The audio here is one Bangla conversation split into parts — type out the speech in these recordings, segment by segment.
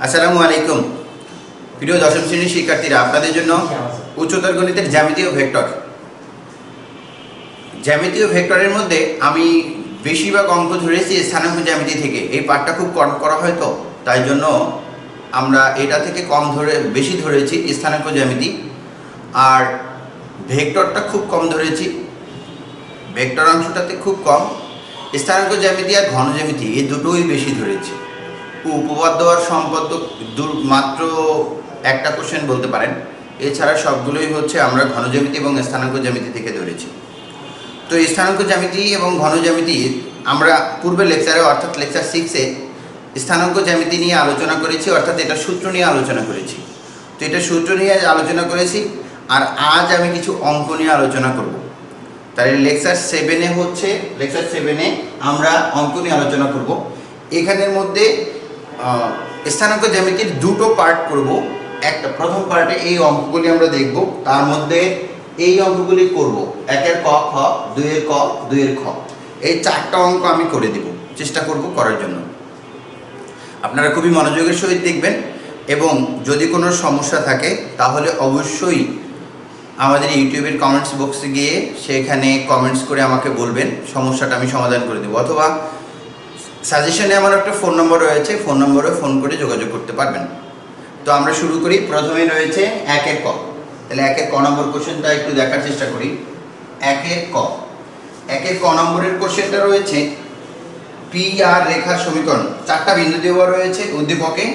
আসসালামু আলাইকুম প্রিয় দশম শ্রেণীর শিক্ষার্থীরা, আপনাদের জন্য উচ্চতর গণিতের জ্যামিতীয় ভেক্টরের মধ্যে আমি বেশিরভাগ অঙ্ক ধরেছি স্থানাঙ্ক জ্যামিতি থেকে। এই পার্টটা খুব কম করা হয়, তো তাই জন্য আমরা এটা থেকে বেশি ধরেছি স্থানাঙ্ক জ্যামিতি, আর ভেক্টরটা খুব কম ধরেছি। ভেক্টর অংশটাতে খুব কম, স্থানাঙ্ক জ্যামিতি আর ঘন জ্যামিতি এই দুটোই বেশি ধরেছি। উপপাদ্য আর সম্পাদ্য মাত্র একটা কোশ্চেন বলতে পারেন, এছাড়া সবগুলোই হচ্ছে আমরা ঘন জ্যামিতি এবং স্থানাঙ্ক জ্যামিতি থেকে ধরেছি। তো স্থানাঙ্ক জ্যামিতি এবং ঘন জ্যামিতি আমরা পূর্বে লেকচারে অর্থাৎ লেকচার 6-এ স্থানাঙ্ক জ্যামিতি নিয়ে আলোচনা করেছি, অর্থাৎ এটা সূত্র নিয়ে আলোচনা করেছি। তো এটা সূত্র নিয়ে আলোচনা করেছি, আর আজ আমি কিছু অঙ্ক নিয়ে আলোচনা করব। তাই লেকচার 7-এ আমরা অঙ্ক নিয়ে আলোচনা করব। এখানের মধ্যে স্থানাঙ্ক জ্যামিতির দুটো পার্ট করব। একটা প্রথম পার্টে এই অঙ্কগুলি আমরা দেখব, তার মধ্যে এই অঙ্কগুলি করব 1-এর ক, খ, 2-এর ক, 2-এর খ, এই 4টা অঙ্ক আমি করে দেব, চেষ্টা করব করার জন্য। আপনারা খুবই মনোযোগের সহিত দেখবেন, এবং যদি কোনো সমস্যা থাকে তাহলে অবশ্যই আমাদের ইউটিউবের কমেন্টস বক্সে গিয়ে সেখানে কমেন্টস করে আমাকে বলবেন, সমস্যাটা আমি সমাধান করে দেবো। অথবা সাজেশনে আমার একটা ফোন নম্বর রয়েছে, ফোন নম্বরে ফোন করে যোগাযোগ করতে পারবেন। তো আমরা শুরু করি। প্রথমে রয়েছে 1-এর ক। তাহলে 1-এর ক নম্বর কোশ্চেনটা একটু দেখার চেষ্টা করি। 1-এর ক নম্বরের কোশ্চেনটা রয়েছে পি আর রেখার সমীকরণ। 4টা বিন্দু দেওয়া রয়েছে উদ্দীপকে,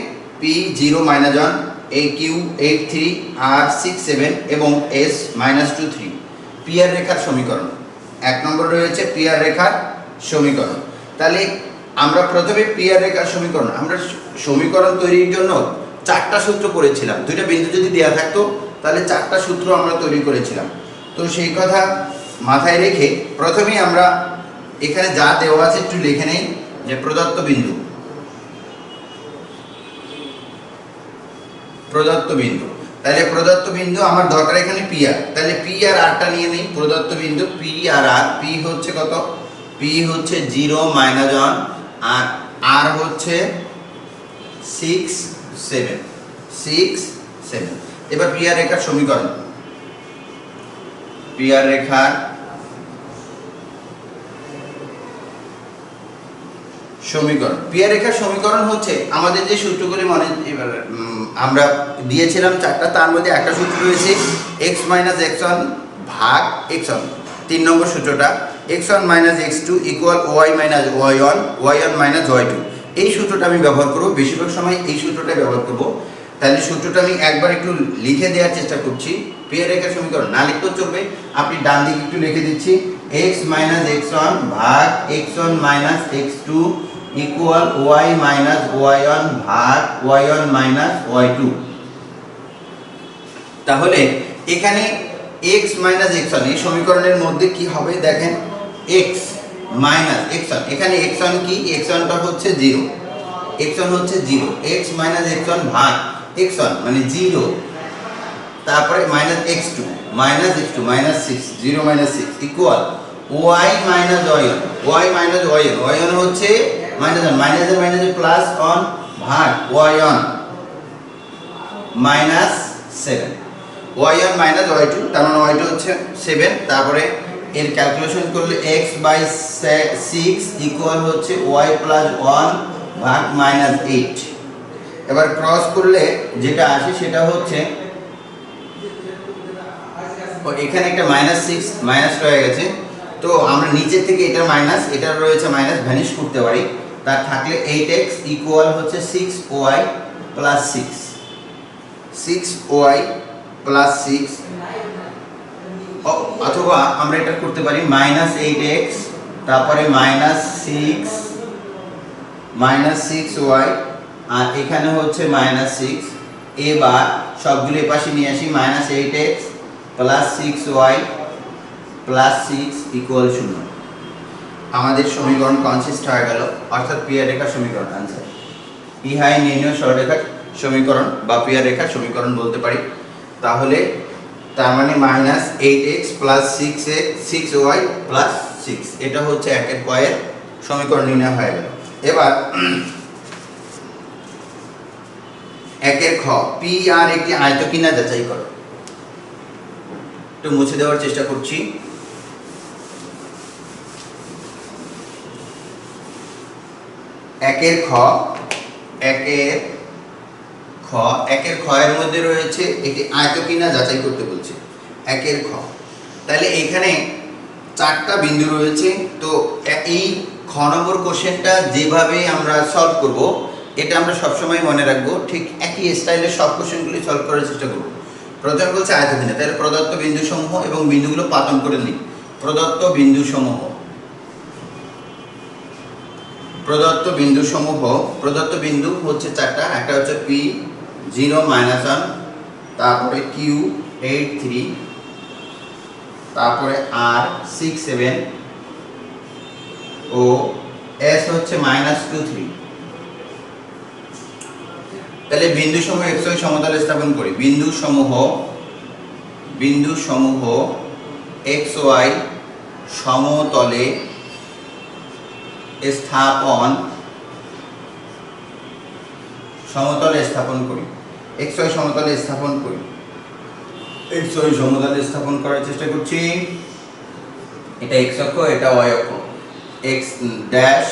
পি 0, -1, এ কিউ 8, 3, আর 6, 7 এবং এস -2, 3 পি আর রেখার সমীকরণ। 1 নম্বর রয়েছে পি আর রেখার সমীকরণ। তাহলে আমরা প্রথমে পি আর রেখার সমীকরণ, আমরা সমীকরণ তৈরির জন্য 4টা সূত্র করেছিলাম। 2টা বিন্দু যদি দেওয়া থাকতো তাহলে 4টা সূত্র আমরা তৈরি করেছিলাম। তো সেই কথা মাথায় রেখে প্রথমেই আমরা এখানে যা দেওয়া আছে একটু লিখে নেই, যে প্রদত্ত বিন্দু তাহলে প্রদত্ত বিন্দু আমার দরকার এখানে পি আর। তাহলে পি আর আরটা নিয়ে নেই। প্রদত্ত বিন্দু পি আর আর, পি হচ্ছে কত? পি হচ্ছে 0, -1, আর আর হচ্ছে 6, 7। এবার পি আর রেখার সমীকরণ। পি আর রেখার সমীকরণ হচ্ছে আমাদের যে সূত্রগুলি আমরা দিয়েছিলাম 4টা, তার মধ্যে একটা সূত্র রয়েছে x - x1 ভাগ x1। 3 নম্বর সূত্রটা x1 - x2 = y - y1, y1 - y2। এই সূত্রটা আমি ব্যবহার করব, বেশিরভাগ সময় এই সূত্রটা ব্যবহার করব। তাহলে সূত্রটা আমি একবার একটু লিখে দেওয়ার চেষ্টা করছি। পি আর রেখার সমীকরণ না লিখতেও চলবে, আপনি ডান দিকে একটু লিখে দিচ্ছি, x - x1 ভাগ x1 - x2 = y - y1 ভাগ y1 - y2। তাহলে এখানে x - x1 এই সমীকরণের মধ্যে কি হবে দেখেন, x - x1, এখানে x1 কি? x1টা হচ্ছে 0, x1 হচ্ছে 0, x - x1 ভাগ x1 মানে 0, তারপরে -x2 -6, 0 - 6 equal y - y1, y1 হচ্ছে -1 প্লাস 1 ভাগ y1 -7, y1 y2, তার মানে y2 হচ্ছে 7। তারপরে এর ক্যালকুলেশন করলে x/6 ইকুয়াল হচ্ছে y + 1 ভাগ -8। এবার ক্রস করলে যেটা আসে সেটা হচ্ছে, এখানে একটা -6 মাইনাস রয়ে গেছে, তো আমরা নিচে থেকে এটা মাইনাস, এটা রয়েছে মাইনাস, ভ্যানিশ করতে পারি। তার থাকলে 8x ইকুয়াল হচ্ছে 6y + 6y + 6, অথবা আমরা এটা করতে পারি -8x তারপরে -6y, আর এখানে হচ্ছে -6। এবার সবগুলো পাশে নিয়ে আসি, -8x + 6y + 6 = 0। আমাদের সমীকরণ কনসিস্ট হয়ে গেল, অর্থাৎ পি আর রেখার সমীকরণ आंसर। ইহাই নির্ণয় সরলরেখার সমীকরণ বা পি আর রেখার সমীকরণ বলতে পারি। তাহলে তার মানে -8x + 6y + 6, এটা হচ্ছে 1-এর ক এর সমীকরণ নির্ণয় হয়ে গেল। এবার একের খ পি আর একটি আয়ত কিনা যাচাই করো। একটু মুছে দেওয়ার চেষ্টা করছি। একের খ এর মধ্যে রয়েছে একটি আয়ত কিনা যাচাই করতে বলছে, একের খ। তাহলে এখানে 4টা বিন্দু রয়েছে। তো এই খ নম্বর কোশ্চেনটা যেভাবে আমরা সলভ করব, এটা আমরা সবসময় মনে রাখবো, ঠিক একই স্টাইলে সব কোশ্চেনগুলি সলভ করার চেষ্টা করব। প্রথমে বলছে আয়ত কিনা, তাহলে প্রদত্ত বিন্দুসমূহ এবং বিন্দুগুলো পাতন করে নিই। প্রদত্ত বিন্দুসমূহ, প্রদত্ত বিন্দু হচ্ছে 4টা। একটা হচ্ছে পি 0 -1, তারপরে কিউ 8 3, তারপরে আর 6 7 ও এস হচ্ছে -2 3। তাহলে বিন্দুসমূহ xy সমতলে স্থাপন করি। বিন্দুসমূহ xy সমতলে স্থাপন করি। xy সমতলে স্থাপন করি। xy সমতলে স্থাপন করার চেষ্টা করছি। এটা x অক্ষ, এটা y অক্ষ, x ড্যাশ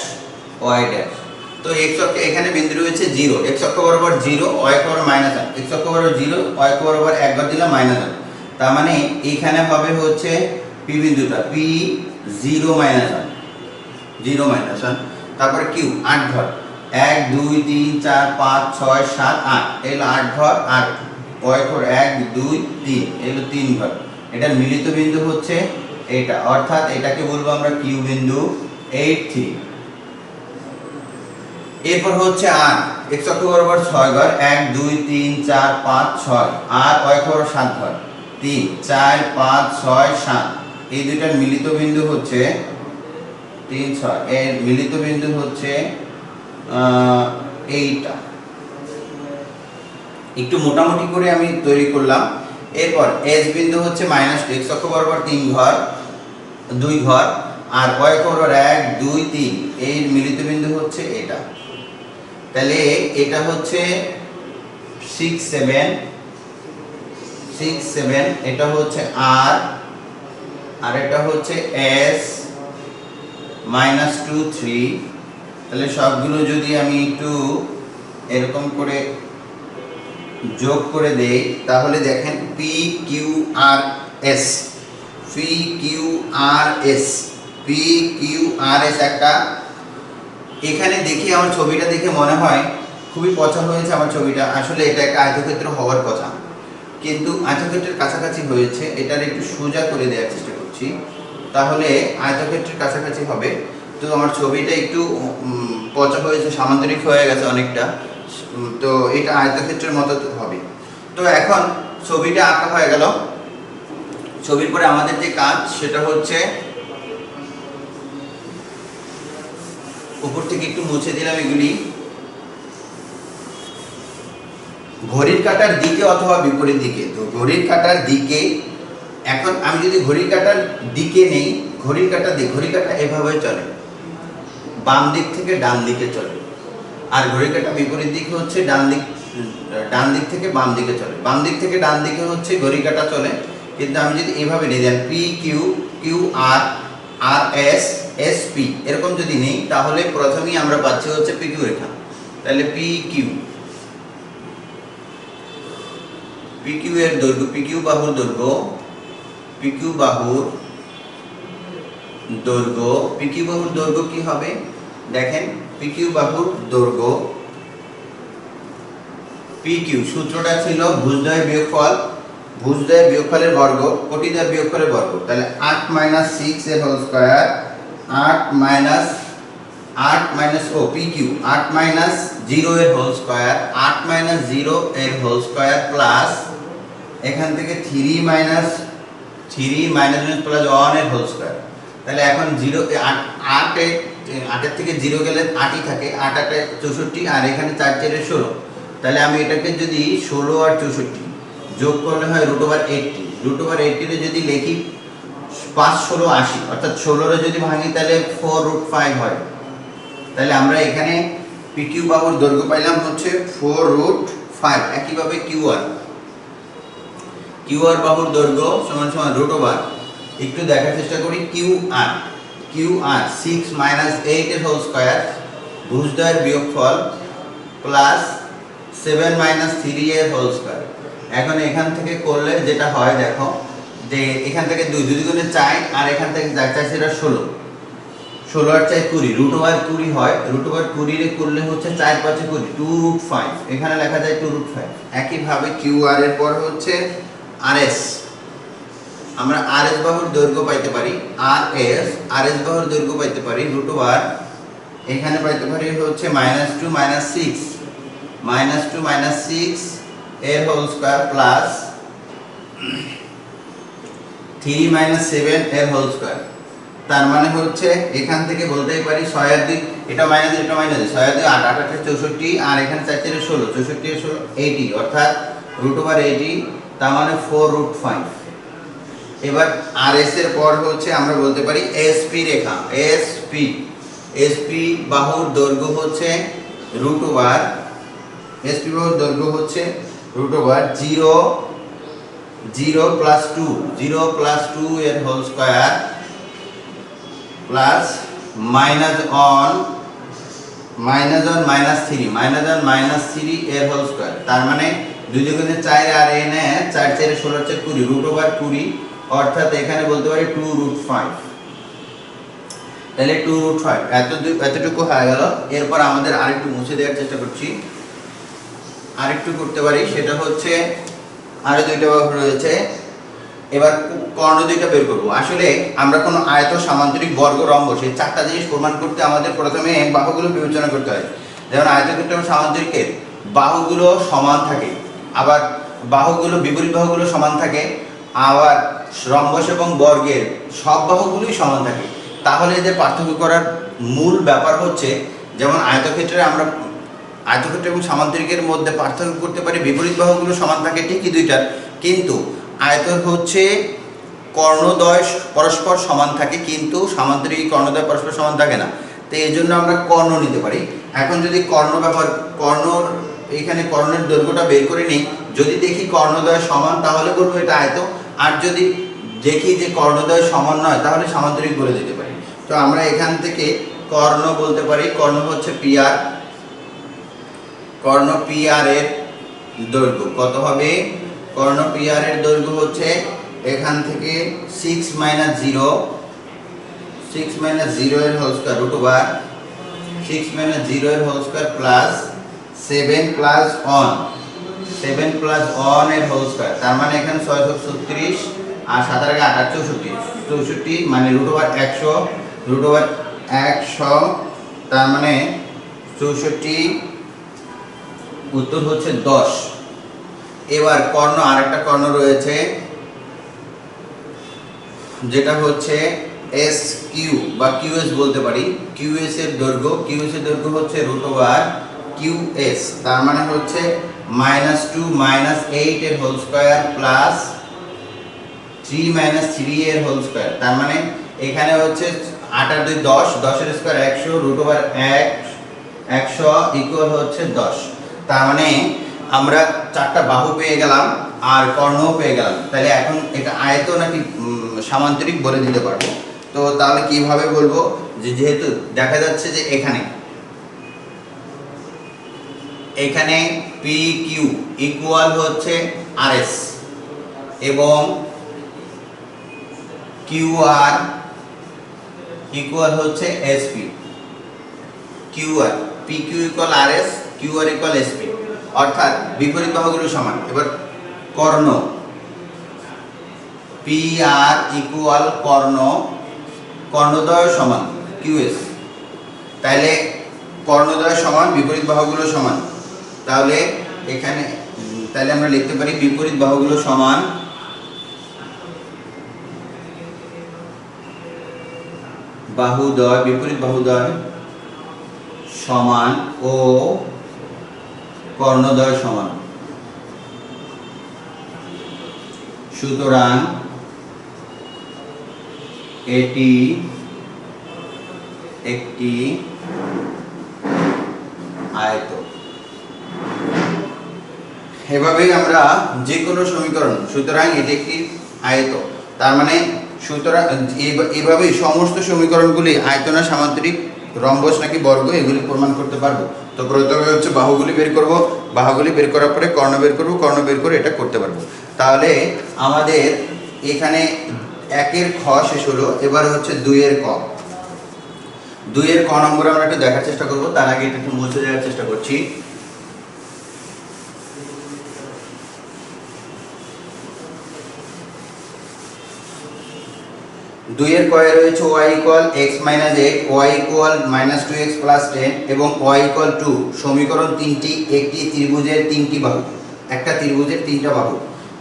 y ড্যাশ। তো x অক্ষে এখানে বিন্দু রয়েছে 0, x অক্ষ বরাবর 0, y অক্ষ বরাবর -1, x অক্ষ বরাবর 0, y অক্ষ বরাবর একবার দিলাম -1। তার মানে এখানে হবে হচ্ছে p বিন্দুটা p 0 -1, তারপরে q 8 ঘর, 1 2 3 4 5 6 7 8, এলো 8 ঘর। আর y ঘর 1 2 3, এলো 3 ঘর। এটার মিলিত বিন্দু হচ্ছে এটা, অর্থাৎ এটাকে বলবো আমরা q বিন্দু 8 3। এরপর হচ্ছে আর x অক্ষ বরাবর 6 ঘর, 1 2 3 4 5 6, আর y অক্ষ বরাবর 7 ঘর, 3 4 5 6 7। এই দুইটার মিলিত বিন্দু হচ্ছে 3 6, এর মিলিত বিন্দু হচ্ছে এইটা। একটু মোটামুটি করে আমি তৈরি করলাম। এরপর এস বিন্দু হচ্ছে -2, x অক্ষ বরাবর 2 ঘর, আর y অক্ষ বরাবর 1 2 3, এর মিলিত বিন্দু হচ্ছে এটা। তাহলে এটা হচ্ছে 6 7, এটা হচ্ছে আর এটা হচ্ছে s -2 3। তাহলে সবগুলো যদি আমি একটু এরকম করে যোগ করে দেই, তাহলে দেখেন PQRS একটা। এখানে দেখি আমার ছবিটা দেখে মনে হয় খুবই পছন্দ হয়েছে আমার ছবিটা। আসলে এটা একটা আয়তক্ষেত্র হওয়ার কথা, কিন্তু আয়তক্ষেত্রের কাছাকাছি হয়েছে। এটার একটু সোজা করে দেওয়ার চেষ্টা করছি, তাহলে আয়তক্ষেত্রের কাছাকাছি হবে। তো আমার ছবিটা একটু পচা হয়েছে, সামান্তরিক হয়ে গেছে অনেকটা। তো এটা আয়তক্ষেত্রের মতো হবে। তো এখন ছবিটা আঁকা হয়ে গেল। ছবির পরে আমাদের যে কাজ সেটা হচ্ছে উপর থেকে একটু মুছে দিলাম এগুলি। ঘড়ির কাঁটার দিকে অথবা বিপরীত দিকে। তো ঘড়ির কাঁটার দিকে, এখন আমি যদি ঘড়ির কাঁটার দিকে নেই, ঘড়ির কাঁটা এভাবে চলে, বাম দিক থেকে ডান দিকে চলে। আর ঘড়ির কাঁটা বিপরীত দিকে হচ্ছে ডান দিক থেকে বাম দিকে চলে। বাম দিক থেকে ডান দিকে হচ্ছে ঘড়ির কাঁটা চলে। কিন্তু আমি যদি এইভাবে নিই, দেন PQ RS SP এরকম যদি নেই, তাহলে প্রথমেই আমরা পাচ্ছি হচ্ছে PQ রেখা। তাহলে PQ এর দৈর্ঘ্য, PQ বাহুর দৈর্ঘ্য, PQ বাহুর দৈর্ঘ্য কি হবে দেখেন। PQ বাহুর দৈর্ঘ্য, PQ সূত্রটা ছিল ভুজদ্বয়ের বিয়োগফলের বর্গ, কোটিদ্বয়ের বিয়োগফলের বর্গ। তাহলে 8 - 6 এর হোল স্কয়ার, 8 PQ 8 - 0 এর হোল স্কয়ার, 8 - 0 এর হোল স্কয়ার প্লাস এখান থেকে 3 প্লাস 1 এর হোল স্কয়ার। তাহলে এখন 0 8 এর থেকে 0 গেলে 8ই থাকে, 8 8 64, আর এখানে 4 4 16। তাহলে আমি এটাকে যদি 16 আর 64 যোগ করলে হয় √80। √80 রে যদি লিখি 5 16 80, অর্থাৎ 16 রে যদি ভাঙি তাহলে 4√5 হয়। তাহলে আমরা এখানে PQ বাহুর দৈর্ঘ্য পাইলাম হচ্ছে 4√5। 5। একইভাবে কিউআর বাহুর দৈর্ঘ্য সমান সমান √, একটু দেখার চেষ্টা করি। কিউআর 6 - 8 এর হোল স্কয়ার ভুজদ্বয়ের বিয়োগফল প্লাস 7 - 3 এর হোল স্কয়ার। এখন এখান থেকে করলে যেটা হয় দেখো, যে এখান থেকে 2 গুণে 4 আর এখান থেকে যা চাই সেটা 16 আর 4 20, √20 হয়। √20 রে করলে হচ্ছে 4 5 20, 2√5, এখানে লেখা যায় 2√5। একইভাবে কিউআর এর পর হচ্ছে আরএস। আমরা আরএস বাহুর দৈর্ঘ্য পাইতে পারি, আরএস বাহুর দৈর্ঘ্য পাইতে পারি √, এখানে পাইতে পারি হচ্ছে -2 - 6, -2 - 6 এর হোল স্কয়ার প্লাস 3 - 7 এর হোল স্কয়ার। তার মানে হচ্ছে এখান থেকে বলতেই পারি 6 আর 2, এটা মাইনাস 6 আর 2 8, 8 8 64, আর এখানে 4 4 16, 64 এর 16 80, অর্থাৎ √80, তার মানে 4√5। এবার আরএস এর পর হচ্ছে আমরা বলতে পারি এসপি রেখা। এসপি বাহুর দৈর্ঘ্য হচ্ছে √, এসপি বাহুর দৈর্ঘ্য হচ্ছে √, 0 + 2 এর হোল স্কয়ার প্লাস -1 -3 এর হোল স্কয়ার। তার মানে 2 গুণে 4 আর এনে 4 4 16 4 20, √20, অর্থাৎ এখানে বলতে পারি 2√5। তাহলে 2√5 এতটুকু হয়ে গেল। এরপর আমাদের আরেকটু মুছে দেওয়ার চেষ্টা করছি, আরেকটু করতে পারি। সেটা হচ্ছে আরো 2টা বাহু রয়েছে। এবার কর্ণ 2টা বের করব। আসলে আমরা কোনো আয়ত, সামান্তরিক, বর্গ, রম্ব, সেই 4টা জিনিস প্রমাণ করতে আমাদের প্রথমে বাহুগুলো বিবেচনা করতে হয়। যেমন আয়তক্ষেত্র এবং সামান্তরিকের বাহুগুলো সমান থাকে, আবার বাহুগুলো, বিপরীত বাহুগুলো সমান থাকে, আবার রম্বস এবং বর্গের সব বাহুগুলোই সমান থাকে। তাহলে এদের পার্থক্য করার মূল ব্যাপার হচ্ছে, যেমন আয়তক্ষেত্রে আমরা আয়তক্ষেত্র এবং সামান্তরিকের মধ্যে পার্থক্য করতে পারি, বিপরীত বাহুগুলো সমান থাকে ঠিকই 2টার, কিন্তু আয়তন হচ্ছে কর্ণদ্বয় পরস্পর সমান থাকে, কিন্তু সামান্তরিক কর্ণদ্বয় পরস্পর সমান থাকে না। তো এই জন্য আমরা কর্ণ নিতে পারি। এখন যদি এখানে কর্ণের দৈর্ঘ্যটা বের করে নিই, যদি দেখি কর্ণদ্বয় সমান তাহলে বলবো এটা আয়ত, আর যদি দেখি যে কর্ণদ্বয় সমান নয় তাহলে সামান্তরিক বলে দিতে পারি। তো আমরা এখান থেকে কর্ণ বলতে পারি, কর্ণ হচ্ছে পিআর। কর্ণ পিআর এর দৈর্ঘ্য কত হবে? কর্ণ পিআর এর দৈর্ঘ্য হচ্ছে এখান থেকে 6 - 0 এর হোল স্কয়ার √, 6 - 0 এর হোল স্কয়ার প্লাস 7 + 1 এর হোল স্কয়ার। তার মানে এখানে 636 আর 7 আর 8 64 মানে √100, তার মানে 64, উত্তর হচ্ছে 10। এবার কর্ণ, আরেকটা কর্ণ রয়েছে যেটা হচ্ছে এস কিউ বা কিউএস বলতে পারি। কিউএস এর দৈর্ঘ্য হচ্ছে √QS, তার মানে হচ্ছে -2 - 8 এর হোল স্কয়ার প্লাস 3 - 3 এর হোল স্কয়ার। তার মানে এখানে হচ্ছে 8 আর 2 10, 10 এর স্কয়ার 100, √100 ইকুয়াল হচ্ছে 10। তার মানে আমরা 4টা বাহু পেয়ে গেলাম আর কর্ণও পেয়ে গেলাম। তাহলে এখন এটা আয়ত নাকি সামান্তরিক বলে দিতে পারবো। তো তাহলে কিভাবে বলবো? যেহেতু দেখা যাচ্ছে যে এখানে PQ ইকুয়াল হচ্ছে RS এবং QR ইকুয়াল হচ্ছে SP। PQ equal RS, QR equal SP, অর্থাৎ বিপরীত বাহুগুলো সমান। এবার কর্ণ PR ইকুয়াল কর্ণদ্বয় সমান QS, তাহলে কর্ণদ্বয় সমান, বিপরীত বাহুগুলো সমান। তাহলে আমরা লিখতে পারি বিপরীত বাহুগুলো সমান, বিপরীত বাহুদ্বয় সমান ও কর্ণদ্বয় সমান। সুতরাং এটি একটি আয়ত। এভাবেই আমরা যে কোনো সমীকরণ, সুতরাং এটি একটি আয়ত, তার মানে সুতরাং এভাবেই সমস্ত সমীকরণগুলি আয়তন না সামান্তরিক, রম্বস নাকি বর্গ, এগুলি প্রমাণ করতে পারবো। তো প্রথমে হচ্ছে বাহুগুলি বের করব, বাহুগুলি বের করার পরে কর্ণ বের করব, কর্ণ বের করে এটা করতে পারবো। তাহলে আমাদের এখানে 1-এর খ শেষ হলো, এবার হচ্ছে 2-এর ক। 2-এর ক নম্বর আমরা একটু দেখার চেষ্টা করব, তার আগে এটা একটু মুছে দেওয়ার চেষ্টা করছি। 2-এর কয়ে রয়েছে y = x - 8, y = -2x + 10 এবং y = 2। সমীকরণ তিনটি একটি ত্রিভুজের তিনটি বাহু, একটা ত্রিভুজের তিনটা বাহু।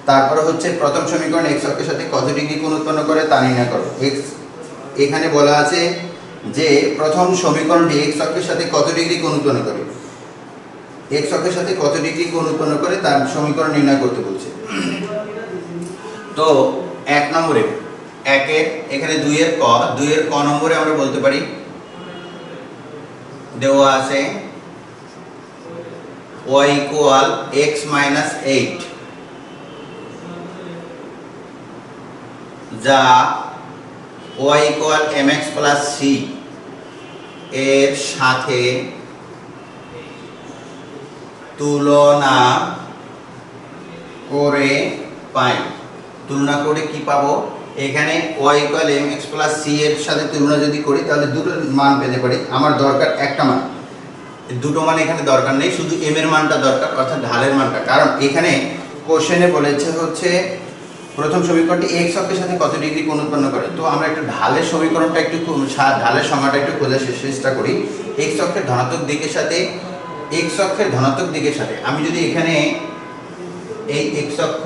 তারপরে হচ্ছে প্রথম সমীকরণ x অক্ষের সাথে কত ডিগ্রি কোণ উৎপন্ন করে তা নির্ণয় করো। x এখানে বলা আছে যে প্রথম সমীকরণটি x অক্ষের সাথে কত ডিগ্রি কোণ উৎপন্ন করে, x অক্ষের সাথে কত ডিগ্রি কোণ উৎপন্ন করে তার সমীকরণ নির্ণয় করতে বলছে। তো 1 নম্বরে এখানে 2-এর ক নম্বরে আমরা বলতে পারি, দেওয়া আছে y = x - 8, যা y = mx + c এর সাথে তুলনা করে পাই। তুলনা করে কি পাবো, এখানে y = mx + c এর সাথে তুলনা যদি করি তাহলে দুটো মান পেতে পারি। আমার দরকার একটা মান, দুটো মান এখানে দরকার নেই, শুধু m এর মানটা দরকার, অর্থাৎ ঢালের মানটা। কারণ এখানে কোশ্চেনে বলেছে হচ্ছে প্রথম সমীকরণটি x অক্ষের সাথে কত ডিগ্রি কোণ উৎপন্ন করে। তো আমরা একটু ঢালের সমীকরণটা একটু ঢালের সংজ্ঞাটা একটু খোঁজার চেষ্টা করি। x অক্ষের ধনাত্মক দিকের সাথে আমি যদি এখানে এই x অক্ষ,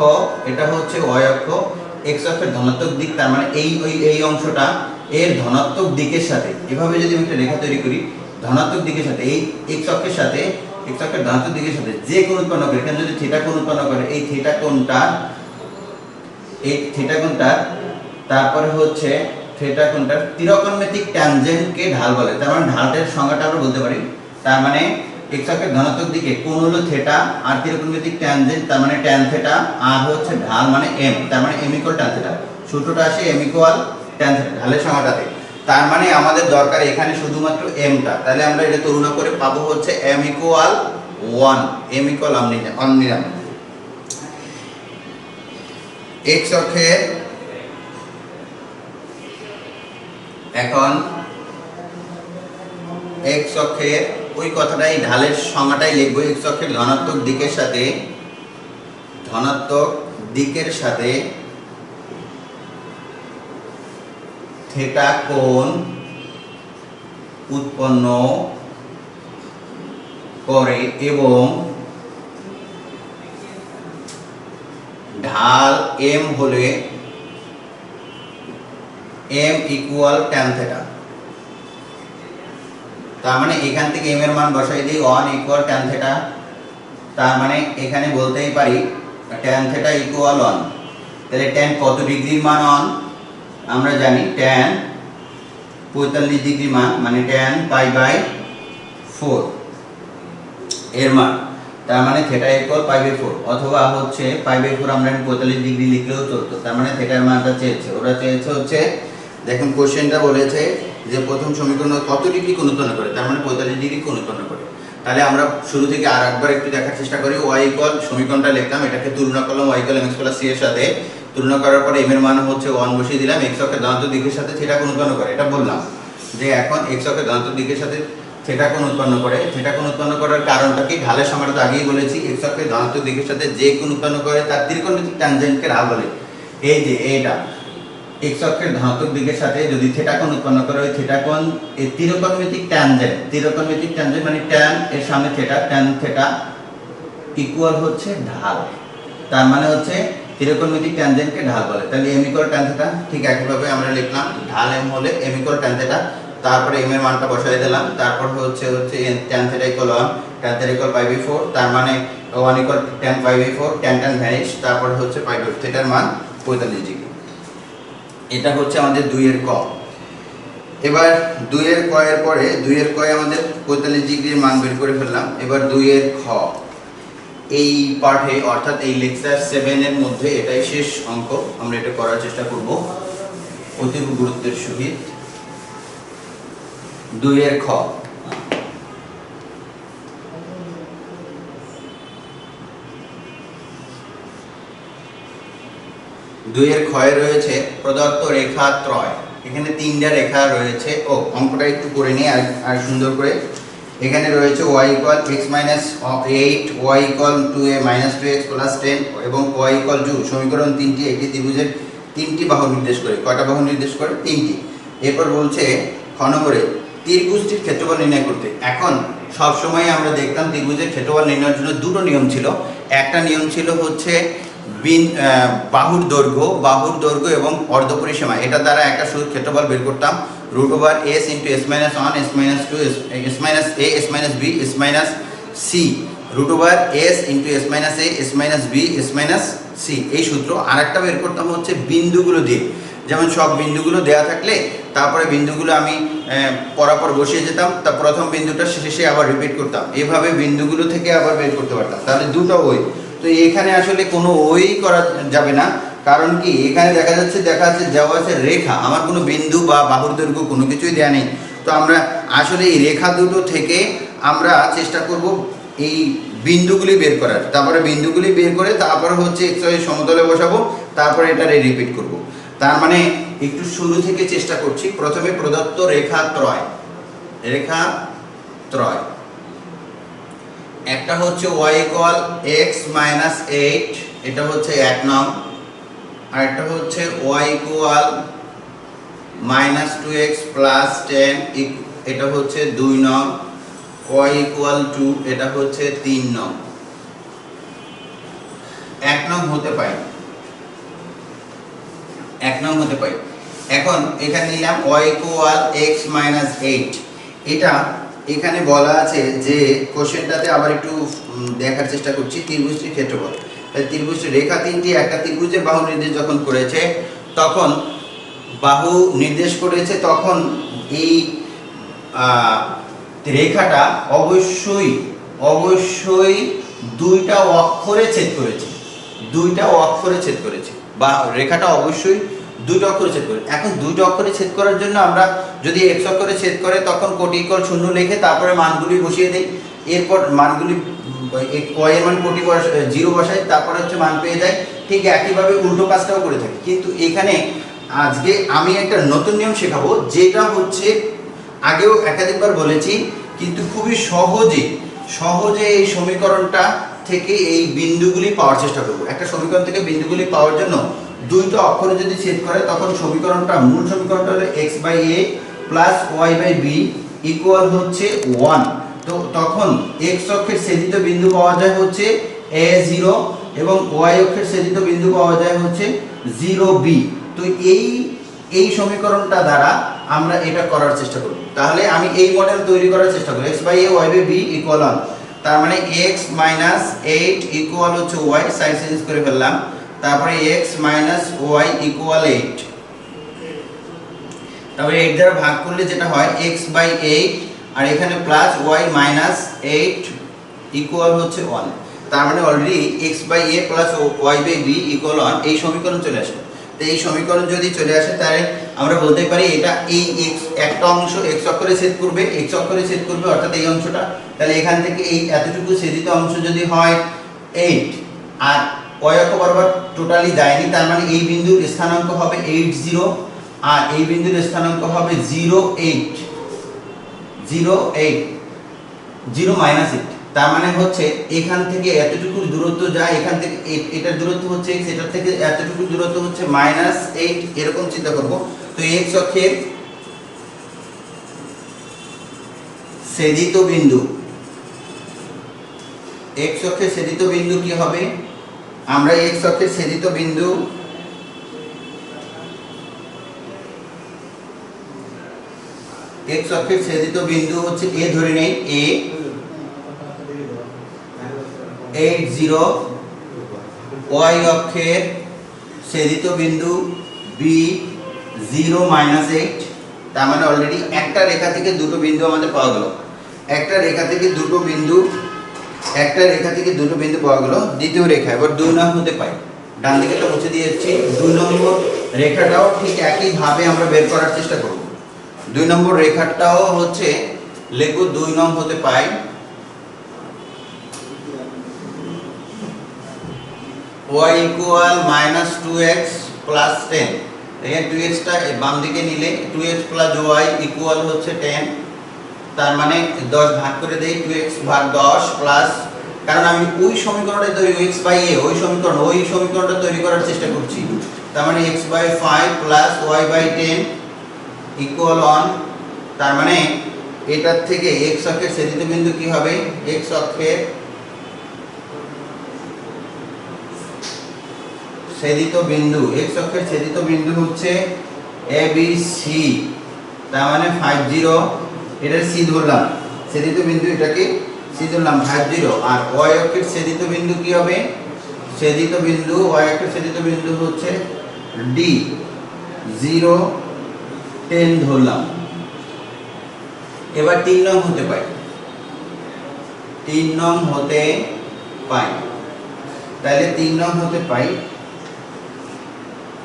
এটা হচ্ছে y অক্ষ, x অক্ষের ধনাত্মক দিক, তার মানে এই অংশটা এর ধনাত্মক দিকের সাথে, এভাবে যদি আমি একটা রেখা তৈরি করি, ধনাত্মক দিকের সাথে এই x অক্ষের ধনাত্মক দিকের সাথে যে কোণ উৎপন্ন করে, এখানে যদি থিটা কোণ উৎপন্ন করে, এই থিটা কোণটা তারপরে হচ্ছে থিটা কোণটার তিরকোণমিতিক ট্যানজেন্টকে ঢাল বলে। তার মানে ঢালটার সংজ্ঞাটা আমরা বলতে পারি, তার মানে x অক্ষের ধনাত্মক দিকে কোণ হলো থিটা আর তিরকোণমিতিক ট্যানজেন্ট তার মানে ট্যান থিটা, আর হচ্ছে ঢাল মানে m, তার মানে m = tan থিটা। সূত্রটা আসে m = tan থিটা ঢালের সংজ্ঞাটাতে। তার মানে আমাদের দরকার এখানে শুধুমাত্র m টা, তাহলে আমরা এটা তুলনা করে পাবো হচ্ছে m = 1, m = অনিরাম। x অক্ষের এখন x অক্ষের ওই কথাটাই, ঢালের সংজ্ঞাটাই লিখবো। x অক্ষের ধনাত্মক দিকের সাথে থিটা কোণ উৎপন্ন করে এবং ঢাল m হলে m = tan থিটা। তার মানে এখান থেকে m এর মান বসাই দিই, 1 = tan থিটা। তার মানে এখানে বলতেই পারি tan থিটা = 1। তাহলে tan কত ডিগ্রির মান 1 আমরা জানি, tan 45 ডিগ্রি মান, মানে tan π/4 এর মান। তার মানে থিটা = π/4, অথবা হচ্ছে π/4 আমরা 45 ডিগ্রি লিখলেও চলতো। তার মানে থিটার মানটা ওরা চেয়েছে হচ্ছে, দেখুন কোশ্চেনটা বলেছে যে প্রথম সমীকরণ কত ডিগ্রি কোণ উৎপন্ন করে, তার মানে 45 ডিগ্রি কোণ উৎপন্ন করে। তাহলে আমরা শুরু থেকে আর একবার একটু দেখার চেষ্টা করি। y = সমীকরণটা লিখলাম, এটাকে তুলনা করলাম y = mx + c এর সাথে। তুলনা করার পরে m এর মান হচ্ছে 1 বসিয়ে দিলাম। x অক্ষের ধনাত্মক দিকের সাথে থিটা কোণ উৎপন্ন করে, এটা বললাম যে এখন x অক্ষের ধনাত্মক দিকের সাথে থিটা কোণ উৎপন্ন করে। থিটা কোণ উৎপন্ন করার কারণটা কি, ঢালের সংজ্ঞাটা তো আগেই বলেছি, x অক্ষের ধনাত্মক দিকের সাথে যে কোণ উৎপন্ন করে তার ত্রিকোণমিতিক ট্যানজেন্টকে ঢাল বলে। এই যে এটা x অক্ষের ধনাত্মক দিকের সাথে যদি থিটা কোণ উৎপন্ন করে, ওই থিটা কোণ এই তিরকোণমিতিক ট্যানজেন্ট মানে tan এর সামনে থিটা, tan থিটা ইকুয়াল হচ্ছে ঢাল। তার মানে হচ্ছে তিরকোণমিতিক ট্যানজেন্টকে ঢাল বলে। তাহলে m = tan থিটা। ঠিক একইভাবে আমরা লিখলাম ঢাল m হলে m = tan থিটা। তারপরে m এর মানটা বসাই দিলাম। তারপর হচ্ছে tan থিটা = 1, tan থিটা = π/4, তার মানে 1 = tan π/4, tan ভ্যানিশ, তারপর হচ্ছে π/4, থিটার মান 45 ডিগ্রি। এটা হচ্ছে আমাদের 2-এর ক। এবার 2-এর ক এর পরে 2-এর ক আমাদের 45 ডিগ্রির মান বের করে ফেললাম। এবার 2-এর খ। এই পাঠে অর্থাৎ এই লেকচার 7 এর মধ্যে এটাই শেষ অঙ্ক। আমরা এটা করার চেষ্টা করব অতীব গুরুত্বের সহিত। 2 এর খ, দুইয়ের ক্ষয়ে রয়েছে প্রদত্ত রেখা ত্রয়। এখানে 3টা রেখা রয়েছে। অঙ্কটা একটু করে নিই আর সুন্দর করে। এখানে রয়েছে y = x - 8, y = 2a - 2x + 10 এবং y = 2। সমীকরণ 3টি একটি ত্রিভুজের 3টি বাহু নির্দেশ করে। কয়টা বাহু নির্দেশ করে? 3টি। এরপর বলছে খ নম্বরে ত্রিভুজটির ক্ষেত্রফল নির্ণয় করতে। এখন সব সময় আমরা দেখতাম ত্রিভুজের ক্ষেত্রফল নির্ণয়ের জন্য দুটো নিয়ম ছিল। একটা নিয়ম ছিল হচ্ছে বাহুর দৈর্ঘ্য এবং অর্ধপরিসীমা, এটা দ্বারা একটা শুধু ক্ষেত্রফল বের করতাম। √s × s - 1 s - 2 s - a s - b s - c √s × s - a s - b s - c এই সূত্র। আরেকটা বের করতাম হচ্ছে বিন্দুগুলো দিয়ে। যেমন সব বিন্দুগুলো দেয়া থাকলে তারপরে বিন্দুগুলো আমি পরপর বসিয়ে যেতাম, তা প্রথম বিন্দুটা শেষে আবার রিপিট করতাম, এভাবে বিন্দুগুলো থেকে আবার বের করতে পারতাম। তাহলে দুটো ওই। তো এখানে আসলে কোনো ওই করা যাবে না, কারণ কি এখানে দেখা যাচ্ছে দেওয়া আছে রেখা, আমার কোনো বিন্দু বা বাহুর দৈর্ঘ্য কোনো কিছুই দেয়া নেই। তো আমরা আসলে এই রেখা দুটো থেকে আমরা চেষ্টা করব এই বিন্দুগুলি বের করার। তারপরে বিন্দুগুলি বের করে তারপরে হচ্ছে xy সমতলে বসাবো, তারপরে এটারে রিপিট করব। তার মানে একটু শুরু থেকে চেষ্টা করছি। প্রথমে প্রদত্ত রেখা ত্রয়। একটা হচ্ছে y = x - 8, এটা হচ্ছে 1 নং। আর একটা হচ্ছে y = -2x + 10, এটা হচ্ছে 2 নং। y = 2, এটা হচ্ছে 3 নং। 1 নং হতে পারে, 1 নং হতে পারে। এখন এখানে নিলাম y = x - 8। এটা এখানে বলা আছে যে কোশ্চেনটাতে আবার একটু দেখার চেষ্টা করছি ত্রিভুজটির ক্ষেত্রফল। ত্রিভুজের রেখা 3টি একটা ত্রিভুজের বাহু নির্দেশ যখন করেছে তখন এই রেখাটা অবশ্যই দুইটা অক্ষরে ছেদ করেছে বা রেখাটা অবশ্যই দুইটা অক্ষরে ছেদ করে। এখন দুইটা অক্ষরে ছেদ করার জন্য আমরা যদি x অক্ষরে ছেদ করে তখন কোটি = 0 লিখে তারপরে মানগুলি বসিয়ে দেই। এরপর মানগুলি y এর মান কোটি 0 বসাই, তারপরে হচ্ছে মান পেয়ে যায়। ঠিক একইভাবে উল্টো কাজটাও করে থাকি। কিন্তু এখানে আজকে আমি একটা নতুন নিয়ম শেখাবো, যেটা হচ্ছে আগেও একাধিকবার বলেছি, কিন্তু খুবই সহজে এই সমীকরণটা থেকে এই বিন্দুগুলি পাওয়ার চেষ্টা করব। একটা সমীকরণ থেকে বিন্দুগুলি পাওয়ার জন্য দুইটা অক্ষরে যদি ছেদ করে তখন মূল সমীকরণটা হলো x/a + y/b = হচ্ছে 1। তো তখন x অক্ষের ছেদিত বিন্দু পাওয়া যায় হচ্ছে a0 এবং y অক্ষের ছেদিত বিন্দু পাওয়া যায় হচ্ছে 0b। তো এই সমীকরণটা দ্বারা আমরা এটা করার চেষ্টা করব। তাহলে আমি এই মডেল তৈরি করার চেষ্টা করি, x/a y/b = তার মানে x - 8 = হচ্ছে y, সাইড চেঞ্জ করে ফেললাম। তারপরে x - y = 8। তারপরে 8 দ্বারা ভাগ করলে যেটা হয় x/8, আর এখানে প্লাস y - 8 = হচ্ছে 1। তার মানে অলরেডি x/a + y/b = 1 এই সমীকরণ চলে আসে। তো এই সমীকরণ যদি চলে আসে তাহলে আমরা বলতে পারি এটা এই একটা অংশ x অক্ষরে ছেদ করবে অর্থাৎ এই অংশটা। তাহলে এখান থেকে এই এতটুকু ছেদিত অংশ যদি হয় 8 আর y অক্ষ বরাবর টোটালি যায়নি, তার মানে এই বিন্দুর স্থানাঙ্ক হবে 80 আর এই বিন্দুর স্থানাঙ্ক হবে 0 - 8। তার মানে হচ্ছে এখান থেকে এতটুকু দূরত্ব যায়, এখান থেকে এটার দূরত্ব হচ্ছে x, এটার থেকে এতটুকু দূরত্ব হচ্ছে -8, এরকম চিন্তা করব। তো x অক্ষের ছেদিত বিন্দু কি হবে? আমরা x অক্ষের ছেদিত হচ্ছে a ধরে নেই, a 80, y অক্ষের ছেদিত বিন্দু b 0 - 8। তার মানে অলরেডি একটা রেখা থেকে দুটো বিন্দু আমাদের পাওয়া গেল। একটা রেখা থেকে দুটো বিন্দু একটা রেখা থেকে দুটো বিন্দু পাওয়া গেল। দ্বিতীয় রেখা এবার 2 নং হতে পাই। ডান দিকেটা মুছে দিয়েছি। 2 নম্বর রেখাটাও ঠিক একইভাবে আমরা বের করার চেষ্টা করব। 2 নম্বর রেখাটাও হচ্ছে লিখব 2 নং হতে পাই y equal -2x plus 10। এখানে 2x টা বাম দিকে নিলে 2x plus y equal হচ্ছে 10। তার মানে 10 ভাগ করে দেই, 2x ভাগ 10 প্লাস, কারণ আমি ওই সমীকরণে তৈরি x বাই a ওই সমীকরণটা তৈরি করার চেষ্টা করছি। তার মানে x by 5 plus y by 10 equal 1। তার মানে এটার থেকে x অক্ষের ছেদিত বিন্দু কি হবে? x অক্ষের ছেদিত বিন্দু হচ্ছে a b c। তার মানে 50, এটা c ধরলাম ছেদিত বিন্দু, এটাকে c ধরলাম 50। আর y অক্ষের ছেদিত বিন্দু কি হবে? y অক্ষের ছেদিত বিন্দু হচ্ছে d 0 10 ধরলাম। এবার 3 নং হতে পাই। তাহলে 3 নং হতে পাই।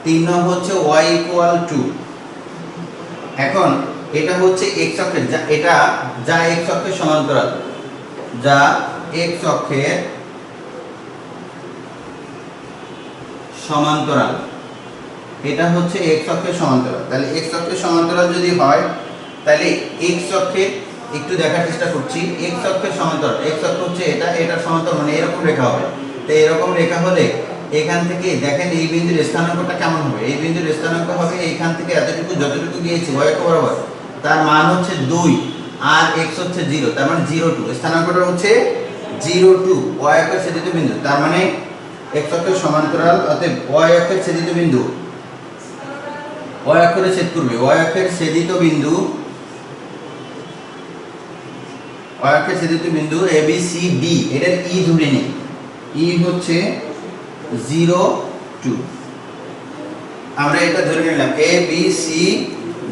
3 নং হচ্ছে y equal to, এখন এটা হচ্ছে x অক্ষের, যা x অক্ষের সমান্তরাল, এটা হচ্ছে x অক্ষের সমান্তরাল। তাহলে x অক্ষের সমান্তরাল যদি হয় তাহলে x অক্ষের, একটু দেখার চেষ্টা করছি, x অক্ষের সমান্তরাল, x অক্ষ হচ্ছে এটার সমান্তরাল, মানে এরকম রেখা হবে। তো এরকম রেখা হলে এখান থেকে দেখেন এই বিন্দুর স্থানাঙ্কটা কেমন হবে? এই বিন্দুর স্থানাঙ্ক হবে এইখান থেকে এতটুকু যতটুকু গিয়েছে y অক্ষ বরাবর, তার মান হচ্ছে 2 আর x হচ্ছে 0, তার মানে 0 2, স্থানাঙ্কটা হচ্ছে 0 2 y অক্ষের ছেদিত বিন্দু। তার মানে x অক্ষের সমান্তরাল, অতএব y অক্ষের ছেদিত বিন্দু y অক্ষরে ছেদ করবে, y অক্ষের ছেদিত বিন্দু a b c d, এটার e ধরে নেই, e হচ্ছে 0 2, আমরা এটা ধরে নিলাম a b c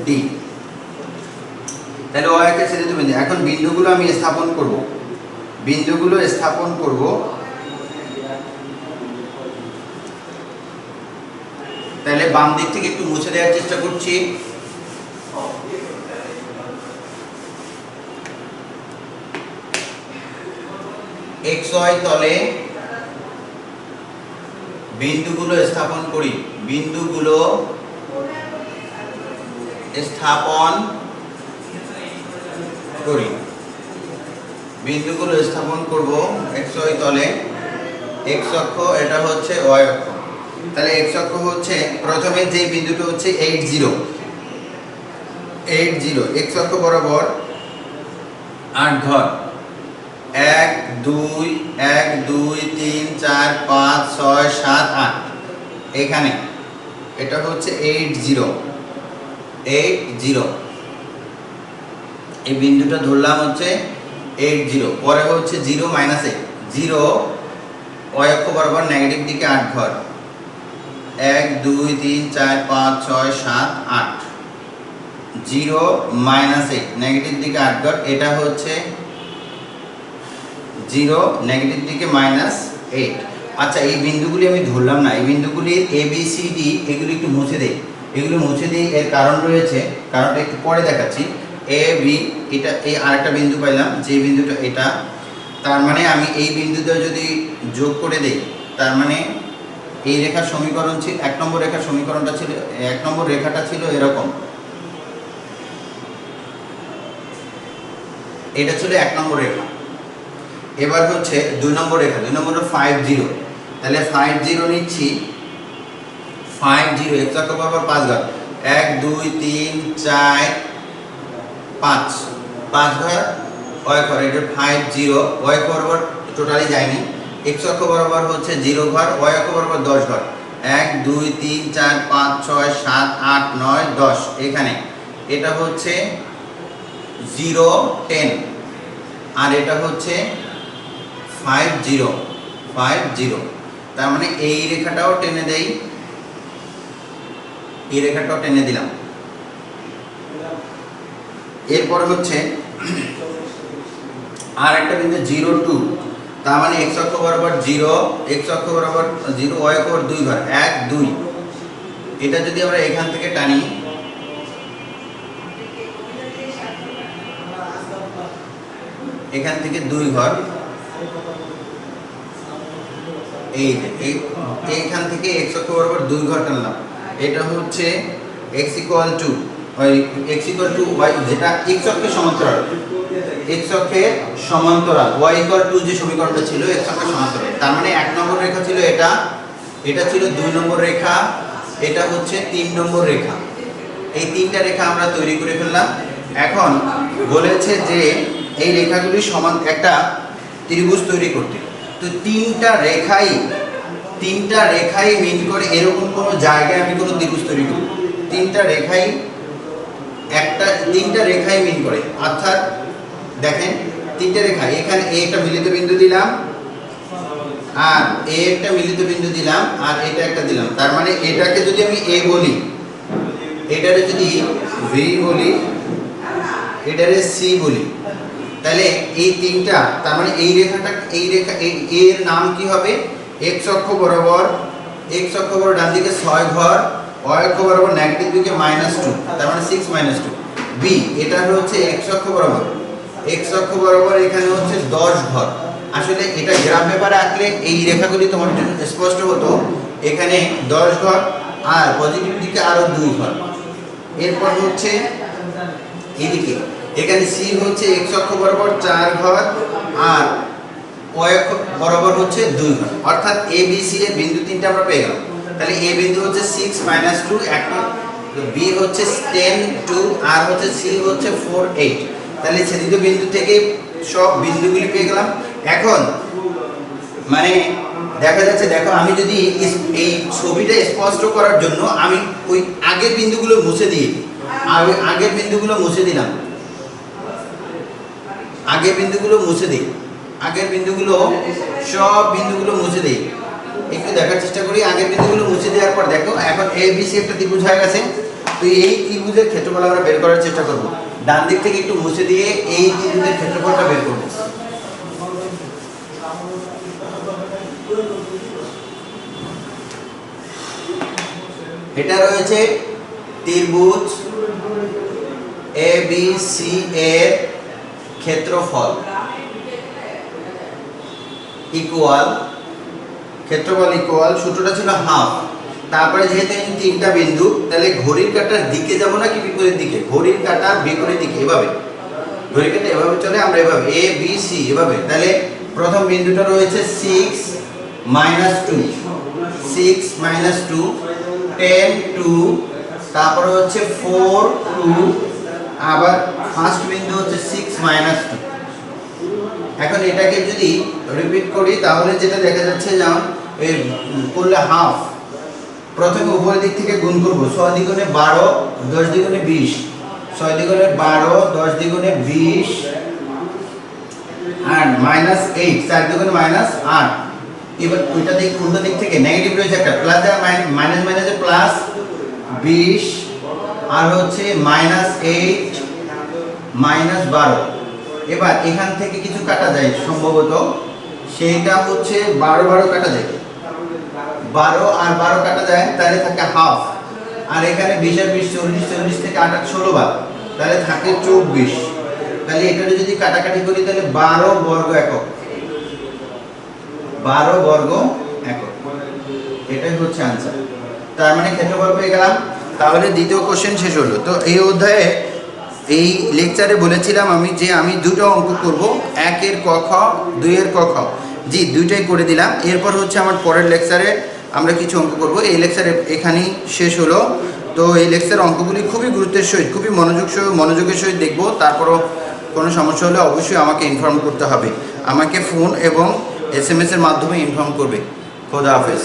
d। তাহলে y অক্ষের ছেদিত বিন্দু। এখন বিন্দুগুলো আমি স্থাপন করব। তাহলে বাম দিক থেকে একটু মুছে দেওয়ার চেষ্টা করছি। xy তলে বিন্দুগুলো স্থাপন করি। বিন্দুগুলো স্থাপন করব xy তলে। x অক্ষ এটা হচ্ছে y অক্ষ। তাহলে x অক্ষ হচ্ছে প্রথমে যে বিন্দুটা হচ্ছে 8 0, x অক্ষ বরাবর 8 ঘর, 1 2 3 4 5 6 7 8। এখানে এটা হচ্ছে 8 0, এই বিন্দুটা ধরলাম হচ্ছে 8 0। পরে হচ্ছে 0 -8, 0 y অক্ষ বরাবর নেগেটিভ দিকে 8 ঘর, 1 2 3 4 5 6 7 8, 0 -8 নেগেটিভ দিকে 8 ঘর, এটা হচ্ছে 0 নেগেটিভ দিকে -8। আচ্ছা, এই বিন্দুগুলি আমি ধরলাম না, এই বিন্দুগুলির a b c d এগুলো একটু মুছে দেই। এর কারণ রয়েছে, কারণটা একটু পরে দেখাচ্ছি। a b, এটা এই আরেকটা বিন্দু পাইলাম, যে বিন্দুটা এটা, তার মানে আমি এই বিন্দুটা যদি যোগ করে দেই, তার মানে এই রেখার সমীকরণ ছিল 1 নম্বর রেখার সমীকরণটা ছিল, 1 নম্বর রেখাটা ছিল এরকম, এটা ছিল 1 নম্বর রেখা। এবার হচ্ছে 2 নম্বর রেখা, 2 নম্বরটা 5 0। তাহলে 5 0 নিচ্ছি, 5 0 x অক্ষ বরাবর 5 ঘর, 1 2 3 4 5 ঘর y ঘর, এটা 5 0 y বরাবর টোটালি যায়নি, x অক্ষ বরাবর হচ্ছে 0 ঘর, y অক্ষ বরাবর 10 ঘর, 1 2 3 4 5 6 7 8 9 10। এখানে এটা হচ্ছে 0 10 আর এটা হচ্ছে 5 0। তার মানে এই রেখাটাও টেনে দেই, এই রেখাটাও টেনে দিলাম। এরপর হচ্ছে আর একটা বিন্দু 0 2, তার মানে x অক্ষ বরাবর 0, x অক্ষ বরাবর 0, y অক্ষ বরাবর 2 ঘর 1 2। এটা যদি আমরা এখান থেকে টানি, এখান থেকে 2 ঘর, এই যে এইখান থেকে x অক্ষ বরাবর 2 ঘর টানলাম, এটা হচ্ছে x ইকুয়াল টু y, যেটা x অক্ষের সমান্তরাল, x অক্ষের সমান্তরাল, y ইকুয়াল টু যে সমীকরণটা ছিল x অক্ষের সমান্তরাল। তার মানে 1 নম্বর রেখা ছিল এটা, এটা ছিল 2 নম্বর রেখা, এটা হচ্ছে 3 নম্বর রেখা। এই তিনটা রেখা আমরা তৈরি করে ফেললাম। এখন বলেছে যে এই রেখাগুলি সমান একটা ত্রিভুজ তৈরি করতে। তো তিনটা রেখাই মিন করে এরকম কোনো জায়গায় আমি কোনো ত্রিভুজ তৈরি করব। তিনটা রেখাই মিন করে, অর্থাৎ দেখেন তিনটা রেখা, এখানে এ একটা মিলিত বিন্দু দিলাম, আর এ একটা মিলিত বিন্দু দিলাম, আর এটা একটা দিলাম। তার মানে এটাকে যদি আমি এ বলি, এটারে যদি ভি বলি, এটারে সি বলি, তাহলে এই তিনটা, তার মানে এই রেখাটা, এই রেখা এর নাম কি হবে? x অক্ষ বরাবর ডান দিকে 6 ঘর, y অক্ষ বরাবর নেগেটিভ দিকে -2, তার মানে 6 -2। বি, এটা হচ্ছে x অক্ষ বরাবর এখানে হচ্ছে 10 ঘর। আসলে এটা গ্রাফ পেপারে আঁকলে এই রেখাগুলি তোমার জন্য স্পষ্ট হতো। এখানে 10 ঘর আর পজিটিভ দিকে আরো 2 ঘর। এরপর হচ্ছে এদিকে এখানে সি হচ্ছে x অক্ষ বরাবর 4 ঘর আর y অক্ষ বরাবর হচ্ছে 2 ঘর। অর্থাৎ এ বি সি এর বিন্দু তিনটা আমরা পেয়ে গেলাম। তাহলে এ বিন্দু হচ্ছে 6 - 2, একটা বি হচ্ছে 10 2, আর হচ্ছে সি হচ্ছে 4 8। তাহলে ছেদিত বিন্দু থেকে সব বিন্দুগুলি পেয়ে গেলাম। এখন মানে দেখা যাচ্ছে, দেখো আমি যদি এই ছবিটা স্পষ্ট করার জন্য আমি ওই আগের বিন্দুগুলো মুছে দিই, আগের বিন্দুগুলো মুছে দিই, সব বিন্দুগুলো মুছে দিই। একটু দেখার চেষ্টা করি। আগের বিন্দুগুলো মুছে দেওয়ার পর দেখো এখন এ বি সি একটা ত্রিভুজ হয়ে গেছে। তো এই ত্রিভুজের ক্ষেত্রফল আমরা বের করার চেষ্টা করব। ডান দিক থেকে একটু মুছে দিয়ে এই ত্রিভুজের ক্ষেত্রফলটা বের করব। এটা রয়েছে ত্রিভুজ এ বি সি এর ক্ষেত্রফল ইকুয়াল, সূত্রটা ছিল হাফ। তারপরে যেহেতু তিনটা বিন্দু, তাহলে ঘড়ির কাঁটার দিকে যাব না কি বিপরীত দিকে? ঘড়ির কাঁটার বিপরীত দিকে, এভাবে ঘড়ির কাঁটা এভাবে চলে, আমরা এভাবে এ বি সি এভাবে। তাহলে প্রথম বিন্দুটা রয়েছে 6 - 2, 10 2, তারপরে হচ্ছে 4 2, আবার ফার্স্ট বিন্দু হচ্ছে 6 - 2। এখন এটাকে যদি রিপিট করি তাহলে যেটা দেখা যাচ্ছে, যেমন এই করলে হাফ, প্রথমে উপরের দিক থেকে গুণ করব। 6 দ্বিগুণে 12, 10 দ্বিগুণে 20, 6 দ্বিগুণে 12, 10 দ্বিগুণে 20, আর -8, 4 দ্বিগুণে -8। এবার ওইটা দিক উল্টো দিক থেকে নেগেটিভ রয়েছে একটা, প্লাস আর মাইনাস মাইনাসে প্লাস 20, আর হচ্ছে -8 -12। এবার এখান থেকে কিছু কাটা যায় সম্ভবত, সেইটা হচ্ছে 12 কাটা যায়, 12 আর 12 কাটা যায়, তাহলে থাকে হাফ। আর এখানে 20 আর 20 40, 40 থেকে 8 16 বার, তাহলে থাকে 24। তাহলে এটা যদি কাটাকাটি করি তাহলে 12 বর্গ একক, 12 বর্গ একক, এটাই হচ্ছে आंसर। তার মানে ক্ষেত্রফল পেয়ে গেলাম। তাহলে দ্বিতীয় কোশ্চেন শেষ হলো। তো এই অধ্যায়ে এই লেকচারে বলেছিলাম আমি যে আমি দুটো অঙ্ক করব, 1 এর ক খ, 2 এর ক খ। জি, দুইটাই করে দিলাম। এরপর হচ্ছে আমার পরের লেকচারে আমরা কিছু অঙ্ক করব। এই লেকচারে এখানেই শেষ হলো। তো এই লেকচার অঙ্কগুলি খুবই গুরুত্বের সহিত, খুবই মনোযোগের সহিত দেখব। তারপরও কোনো সমস্যা হলে অবশ্যই আমাকে ইনফর্ম করতে হবে। আমাকে ফোন এবং SMS এর মাধ্যমে ইনফর্ম করবে। খোদা হাফেজ।